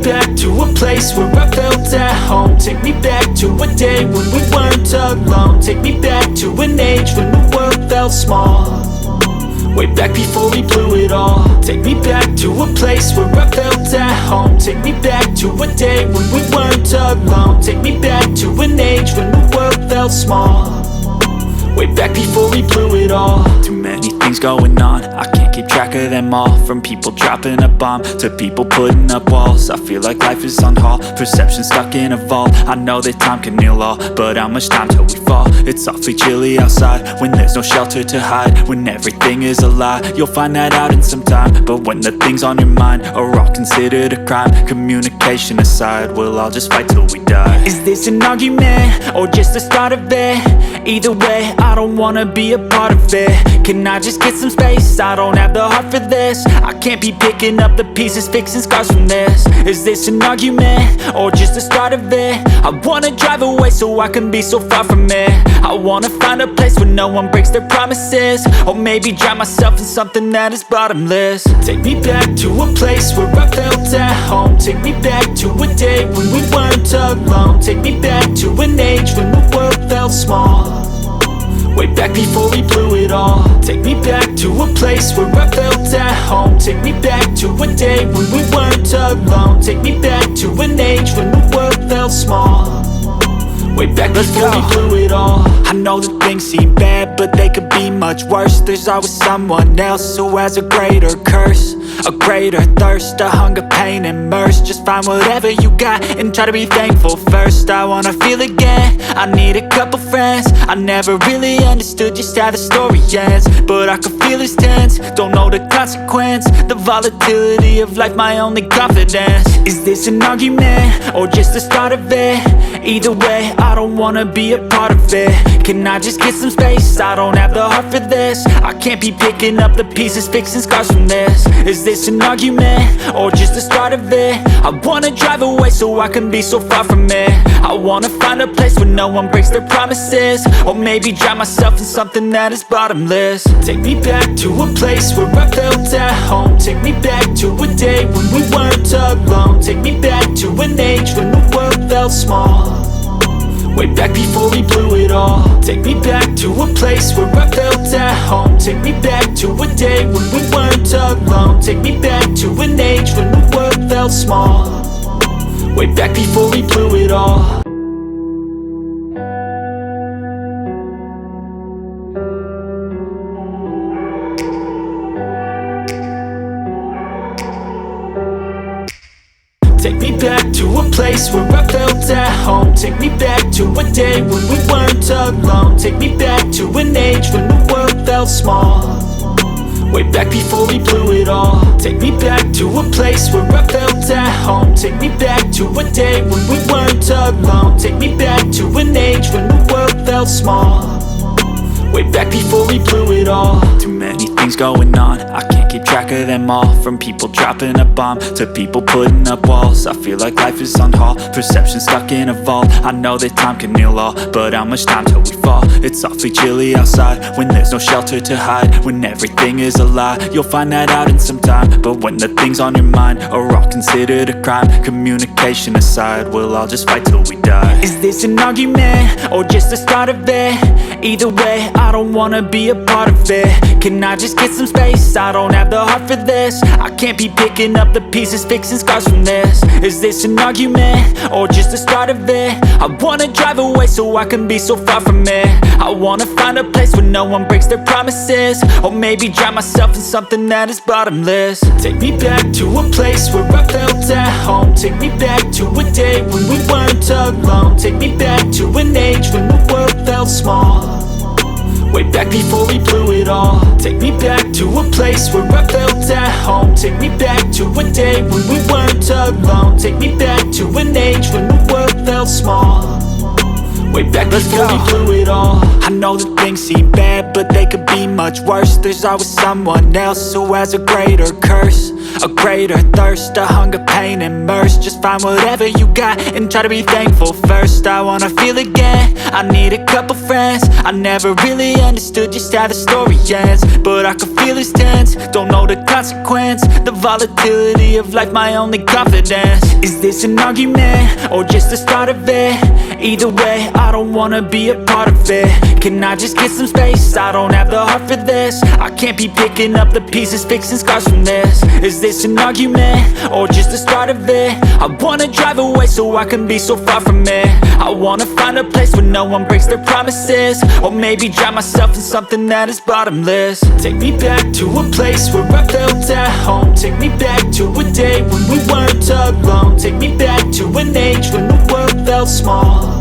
back to a place where I felt at home. Take me back to a day when we weren't alone. Take me back to an age when the world felt small, way back before we blew it all. Take me back to a place where I felt at home. Take me back to a day when we weren't alone. Take me back to an age when the world felt small, way back before we blew it all. Too many things going on, I can't keep track of them all. From people dropping a bomb to people putting up walls. I feel like life is on hold, perception stuck in a vault. I know that time can heal all, but how much time till we fall? It's awfully chilly outside when there's no shelter to hide. When everything is a lie, you'll find that out in some time. But when the things on your mind are all considered a crime, communication aside, we'll all just fight till we die. Is this an argument or just the start of it? Either way, I don't wanna be a part of it. Can I just get some space? I don't have the heart for this. I can't be picking up the pieces, fixing scars from this. Is this an argument or just the start of it? I wanna drive away so I can be so far from it. I wanna find a place where no one breaks their promises, or maybe drown myself in something that is bottomless. Take me back to a place where I felt at home. Take me back to a day when we weren't alone. Take me back to an age when the world felt small, way back before we blew it all. Take me back to a place where I felt at home. Take me back to a day when we weren't alone. Take me back to an age when the world felt small, way back before we blew it all. I know that things seem bad, but they could be much worse. There's always someone else who has a greater curse, a greater thirst, a hunger, pain, and mercy. Just find whatever you got and try to be thankful first. I wanna feel again, I need a couple friends. I never really understood just how the story ends, but I can feel it's tense, don't know the consequence. The volatility of life, my only confidence. Is this an argument or just the start of it? Either way, I don't wanna be a part of it. Can I just get some space? I don't have the heart for this. I can't be picking up the pieces, fixing scars from this. Is this an argument or just the start of it? I wanna drive away so I can be so far from it. I wanna find a place where no one breaks their promises, or maybe drown myself in something that is bottomless. Take me back to a place where I felt at home. Take me back to a day when we weren't alone. Take me back to an age when the world felt small, way back before we blew it all. Take me back to a place where I felt at home. Take me back to a day when we weren't alone. Take me back to an age when the world felt small, way back before we blew it all. Take me back to a place where I felt at home. Take me back to a day when we weren't alone. Take me back to an age when the world felt small, way back before we blew it all. Take me back to a place where I felt at home. Take me back to a day when we weren't alone. Take me back to an age when the world felt small, way back before we blew it all. Too many things going on, I can't keep track of them all. From people dropping a bomb to people putting up walls. I feel like life is on hold, perception stuck in a vault. I know that time can heal all, but how much time till we fall? It's awfully chilly outside when there's no shelter to hide. When everything is a lie, you'll find that out in some time. But when the things on your mind are all considered a crime, communication aside, we'll all just fight till we die. Is this an argument or just the start of it? Either way, I don't wanna be a part of it. Can I just get some space? I don't have the heart for this. I can't be picking up the pieces, fixing scars from this. Is this an argument or just the start of it? I wanna drive away so I can be so far from it. I wanna find a place where no one breaks their promises, or maybe drown myself in something that is bottomless. Take me back to a place where I felt at home. Take me back to a day when we weren't alone. Take me back to an age when the world felt small, way back before we blew it all. Take me back to a place where I felt at home. Take me back to a day when we weren't alone. Take me back to an age when the world felt small, way back before we blew it all. I know that things seem bad, but they could be much worse. There's always someone else who has a greater curse, a greater thirst, a hunger, pain, and mercy. Just find whatever you got and try to be thankful first. I wanna feel again, I need a couple friends. I never really understood just how the story ends, but I can feel it's tense, don't know the consequence. The volatility of life, my only confidence. Is this an argument, or just the start of it? Either way, I don't wanna be a part of it. Can I just get some space? I don't have the heart for this. I can't be picking up the pieces, fixing scars from this. Is this an argument, or just the start of it? I wanna drive away so I can be so far from it. I wanna find a place where no one breaks their promises, or maybe drown myself in something that is bottomless. Take me back to a place where I felt at home. Take me back to a day when we weren't alone. Take me back to an age when the world felt small.